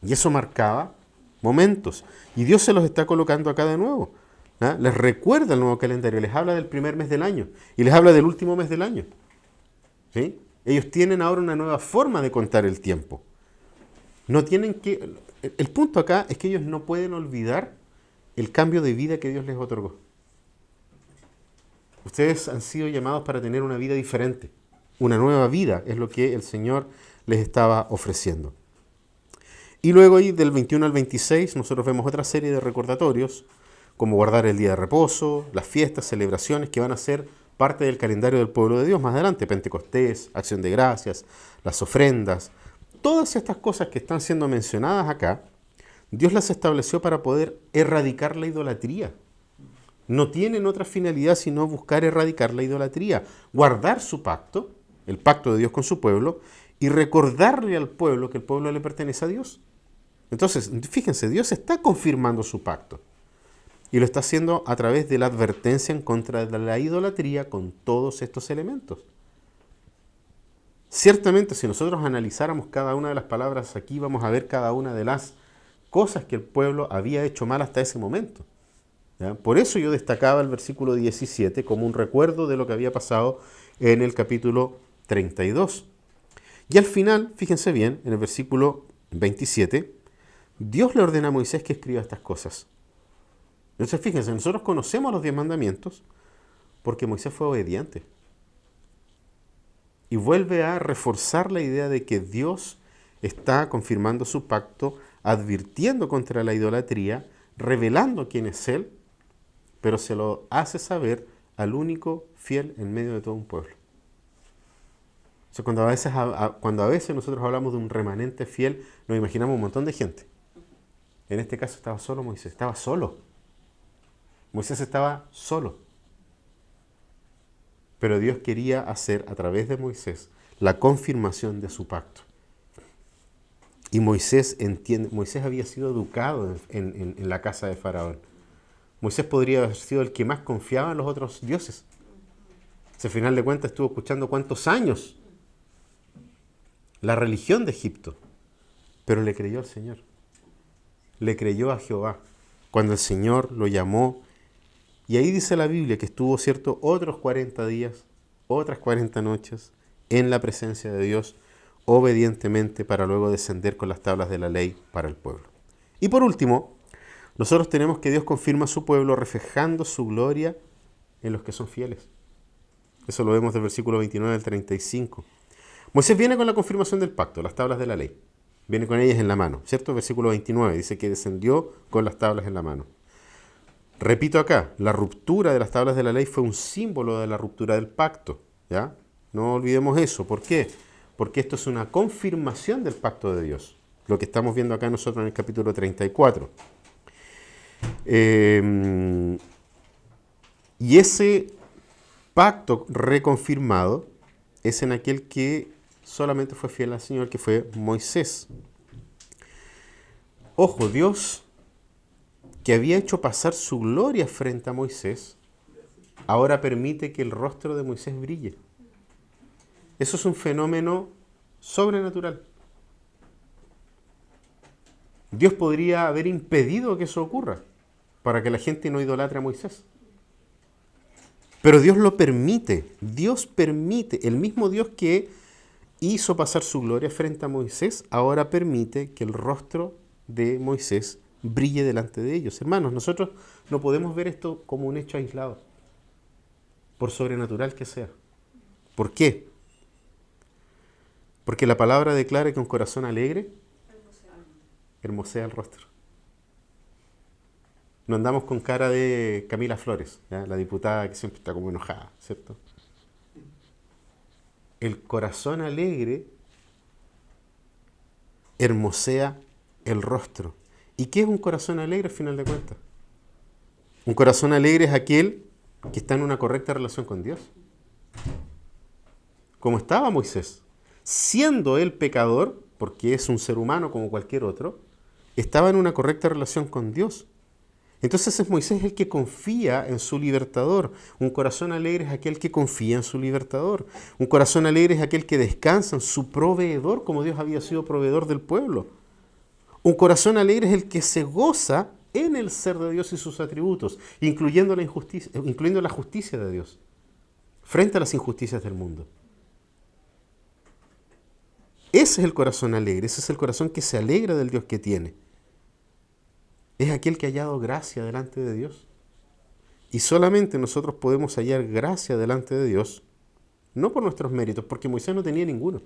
Y eso marcaba momentos. Y Dios se los está colocando acá de nuevo. ¿Ah? Les recuerda el nuevo calendario, les habla del primer mes del año y les habla del último mes del año. ¿sí? Ellos tienen ahora una nueva forma de contar el tiempo. No tienen que... El punto acá es que ellos no pueden olvidar el cambio de vida que Dios les otorgó. Ustedes han sido llamados para tener una vida diferente. Una nueva vida es lo que el Señor les estaba ofreciendo. Y luego ahí del 21 al 26 nosotros vemos otra serie de recordatorios, como guardar el día de reposo, las fiestas, celebraciones que van a ser parte del calendario del pueblo de Dios más adelante, Pentecostés, Acción de Gracias, las ofrendas. Todas estas cosas que están siendo mencionadas acá, Dios las estableció para poder erradicar la idolatría. No tienen otra finalidad sino buscar erradicar la idolatría, guardar su pacto, el pacto de Dios con su pueblo, y recordarle al pueblo que el pueblo le pertenece a Dios. Entonces, fíjense, Dios está confirmando su pacto. Y lo está haciendo a través de la advertencia en contra de la idolatría con todos estos elementos. Ciertamente, si nosotros analizáramos cada una de las palabras aquí, vamos a ver cada una de las cosas que el pueblo había hecho mal hasta ese momento. ¿Ya? Por eso yo destacaba el versículo 17 como un recuerdo de lo que había pasado en el capítulo 32. Y al final, fíjense bien, en el versículo 27, Dios le ordena a Moisés que escriba estas cosas. Entonces, fíjense, nosotros conocemos los 10 mandamientos porque Moisés fue obediente. Y vuelve a reforzar la idea de que Dios está confirmando su pacto, advirtiendo contra la idolatría, revelando quién es Él, pero se lo hace saber al único fiel en medio de todo un pueblo. O sea, cuando a veces nosotros hablamos de un remanente fiel, nos imaginamos un montón de gente. En este caso estaba solo Moisés, estaba solo. Moisés estaba solo. Pero Dios quería hacer a través de Moisés la confirmación de su pacto. Y Moisés había sido educado en la casa de Faraón. Moisés podría haber sido el que más confiaba en los otros dioses. Si al final de cuentas estuvo escuchando cuántos años la religión de Egipto, pero le creyó al Señor. Le creyó a Jehová cuando el Señor lo llamó. Y ahí dice la Biblia que estuvo, ¿cierto?, otros 40 días, otras 40 noches en la presencia de Dios, obedientemente, para luego descender con las tablas de la ley para el pueblo. Y por último, nosotros tenemos que Dios confirma a su pueblo reflejando su gloria en los que son fieles. Eso lo vemos del versículo 29 al 35. Moisés viene con la confirmación del pacto, las tablas de la ley. Viene con ellas en la mano, ¿cierto? Versículo 29 dice que descendió con las tablas en la mano. Repito acá, la ruptura de las tablas de la ley fue un símbolo de la ruptura del pacto, ¿ya? No olvidemos eso. ¿Por qué? Porque esto es una confirmación del pacto de Dios. Lo que estamos viendo acá nosotros en el capítulo 34. Y ese pacto reconfirmado es en aquel que solamente fue fiel al Señor, que fue Moisés. Ojo, Dios, que había hecho pasar su gloria frente a Moisés, ahora permite que el rostro de Moisés brille. Eso es un fenómeno sobrenatural. Dios podría haber impedido que eso ocurra para que la gente no idolatre a Moisés. Pero Dios lo permite. Dios permite. El mismo Dios que hizo pasar su gloria frente a Moisés, ahora permite que el rostro de Moisés brille delante de ellos. Hermanos, nosotros no podemos ver esto como un hecho aislado, por sobrenatural que sea. ¿Por qué? Porque la palabra declara que un corazón alegre hermosea el rostro. No andamos con cara de Camila Flores, ¿ya? La diputada que siempre está como enojada, ¿cierto? El corazón alegre hermosea el rostro. ¿Y qué es un corazón alegre al final de cuentas? Un corazón alegre es aquel que está en una correcta relación con Dios. Como estaba Moisés, siendo él pecador, porque es un ser humano como cualquier otro, estaba en una correcta relación con Dios. Entonces es Moisés el que confía en su libertador. Un corazón alegre es aquel que confía en su libertador. Un corazón alegre es aquel que descansa en su proveedor, como Dios había sido proveedor del pueblo. Un corazón alegre es el que se goza en el ser de Dios y sus atributos, incluyendo la justicia de Dios, frente a las injusticias del mundo. Ese es el corazón alegre, ese es el corazón que se alegra del Dios que tiene. Es aquel que ha hallado gracia delante de Dios. Y solamente nosotros podemos hallar gracia delante de Dios, no por nuestros méritos, porque Moisés no tenía ninguno.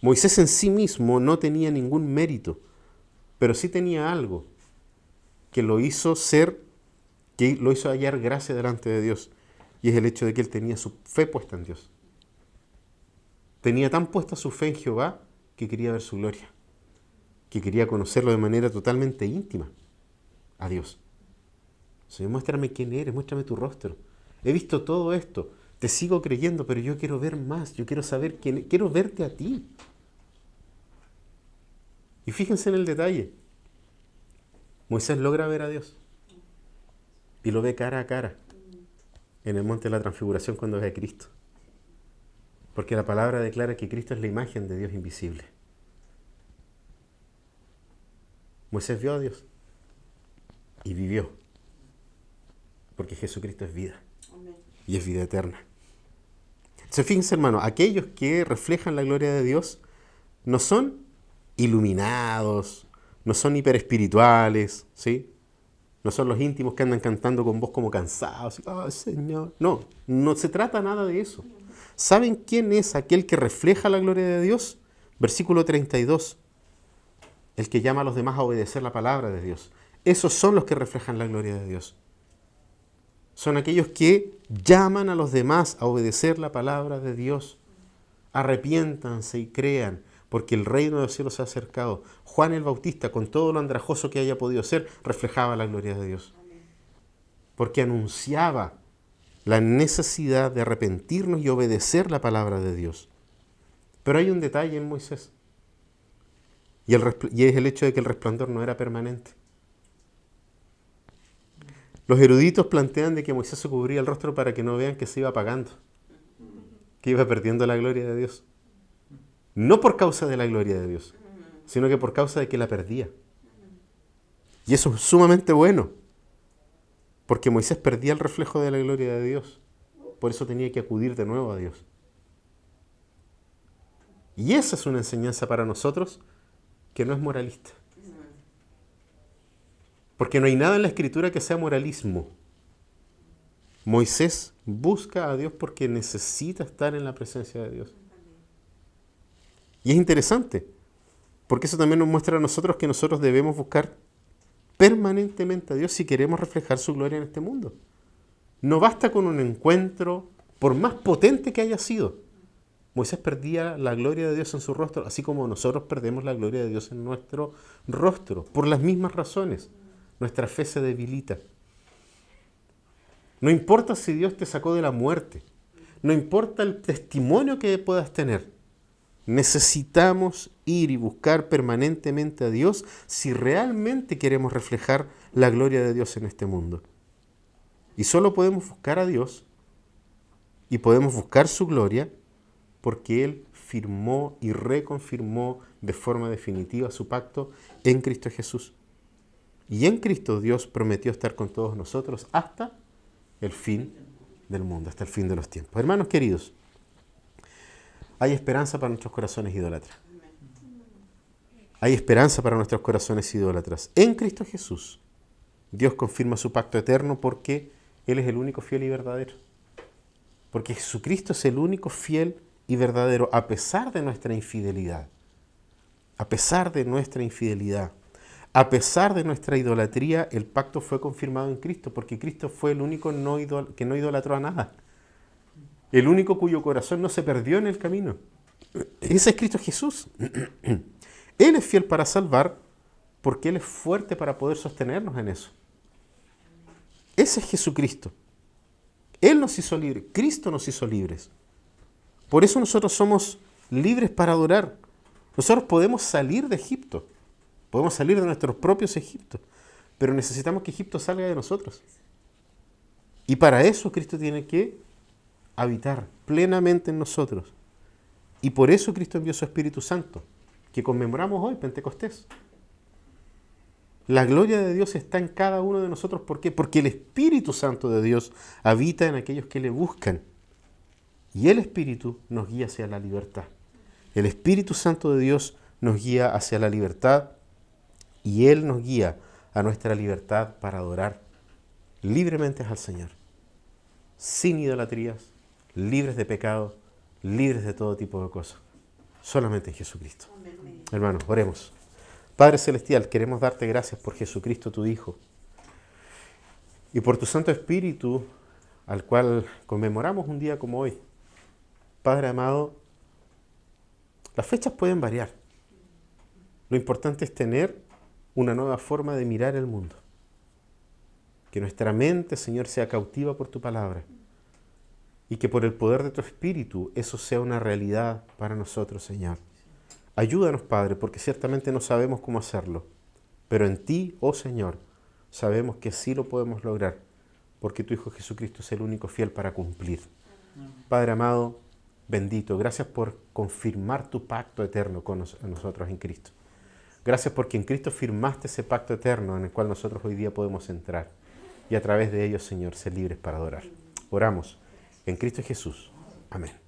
Moisés en sí mismo no tenía ningún mérito, pero sí tenía algo que lo hizo hallar gracia delante de Dios. Y es el hecho de que él tenía su fe puesta en Dios. Tenía tan puesta su fe en Jehová que quería ver su gloria, que quería conocerlo de manera totalmente íntima a Dios. Señor, muéstrame quién eres, muéstrame tu rostro. He visto todo esto, te sigo creyendo, pero yo quiero ver más, yo quiero saber quién, quiero verte a ti. Y fíjense en el detalle. Moisés logra ver a Dios y lo ve cara a cara en el monte de la transfiguración cuando ve a Cristo. Porque la palabra declara que Cristo es la imagen de Dios invisible. Moisés vio a Dios y vivió. Porque Jesucristo es vida. Amén. Y es vida eterna. Entonces fíjense, hermano, aquellos que reflejan la gloria de Dios no son iluminados, no son hiperespirituales, ¿sí? No son los íntimos que andan cantando con voz como cansados. ¡Ay, Señor! No, no se trata nada de eso. ¿Saben quién es aquel que refleja la gloria de Dios? Versículo 32. El que llama a los demás a obedecer la palabra de Dios. Esos son los que reflejan la gloria de Dios. Son aquellos que llaman a los demás a obedecer la palabra de Dios. Arrepiéntanse y crean, porque el reino de los cielos se ha acercado. Juan el Bautista, con todo lo andrajoso que haya podido ser, reflejaba la gloria de Dios. Porque anunciaba la necesidad de arrepentirnos y obedecer la palabra de Dios. Pero hay un detalle en Moisés. Y es el hecho de que el resplandor no era permanente. Los eruditos plantean de que Moisés se cubría el rostro para que no vean que se iba apagando, que iba perdiendo la gloria de Dios. No por causa de la gloria de Dios, sino que por causa de que la perdía. Y eso es sumamente bueno, porque Moisés perdía el reflejo de la gloria de Dios. Por eso tenía que acudir de nuevo a Dios. Y esa es una enseñanza para nosotros que no es moralista. Porque no hay nada en la Escritura que sea moralismo. Moisés busca a Dios porque necesita estar en la presencia de Dios. Y es interesante, porque eso también nos muestra a nosotros que nosotros debemos buscar permanentemente a Dios si queremos reflejar su gloria en este mundo. No basta con un encuentro, por más potente que haya sido. Moisés perdía la gloria de Dios en su rostro, así como nosotros perdemos la gloria de Dios en nuestro rostro, por las mismas razones. Nuestra fe se debilita. No importa si Dios te sacó de la muerte, no importa el testimonio que puedas tener, necesitamos ir y buscar permanentemente a Dios si realmente queremos reflejar la gloria de Dios en este mundo. Y solo podemos buscar a Dios y podemos buscar su gloria porque Él firmó y reconfirmó de forma definitiva su pacto en Cristo Jesús. Y en Cristo Dios prometió estar con todos nosotros hasta el fin del mundo, hasta el fin de los tiempos. Hermanos queridos, hay esperanza para nuestros corazones idólatras. Hay esperanza para nuestros corazones idólatras. En Cristo Jesús, Dios confirma su pacto eterno porque Él es el único fiel y verdadero. Porque Jesucristo es el único fiel y verdadero a pesar de nuestra infidelidad. A pesar de nuestra infidelidad. A pesar de nuestra idolatría, el pacto fue confirmado en Cristo, porque Cristo fue el único que no idolatró a nada. El único cuyo corazón no se perdió en el camino. Ese es Cristo Jesús. Él es fiel para salvar, porque Él es fuerte para poder sostenernos en eso. Ese es Jesucristo. Él nos hizo libres, Cristo nos hizo libres. Por eso nosotros somos libres para adorar. Nosotros podemos salir de Egipto. Podemos salir de nuestros propios Egiptos, pero necesitamos que Egipto salga de nosotros. Y para eso Cristo tiene que habitar plenamente en nosotros. Y por eso Cristo envió su Espíritu Santo, que conmemoramos hoy, Pentecostés. La gloria de Dios está en cada uno de nosotros. ¿Por qué? Porque el Espíritu Santo de Dios habita en aquellos que le buscan. Y el Espíritu nos guía hacia la libertad. El Espíritu Santo de Dios nos guía hacia la libertad y Él nos guía a nuestra libertad para adorar libremente al Señor, sin idolatrías, libres de pecado, libres de todo tipo de cosas, solamente en Jesucristo. Amén. Hermanos, oremos. Padre Celestial, queremos darte gracias por Jesucristo, tu Hijo, y por tu Santo Espíritu, al cual conmemoramos un día como hoy. Padre amado, las fechas pueden variar. Lo importante es tener una nueva forma de mirar el mundo. Que nuestra mente, Señor, sea cautiva por tu palabra. Y que por el poder de tu Espíritu eso sea una realidad para nosotros, Señor. Ayúdanos, Padre, porque ciertamente no sabemos cómo hacerlo. Pero en ti, oh Señor, sabemos que sí lo podemos lograr. Porque tu Hijo Jesucristo es el único fiel para cumplir. Padre amado, bendito, gracias por confirmar tu pacto eterno con nosotros en Cristo. Gracias porque en Cristo firmaste ese pacto eterno en el cual nosotros hoy día podemos entrar. Y a través de ello, Señor, ser libres para adorar. Oramos en Cristo Jesús. Amén.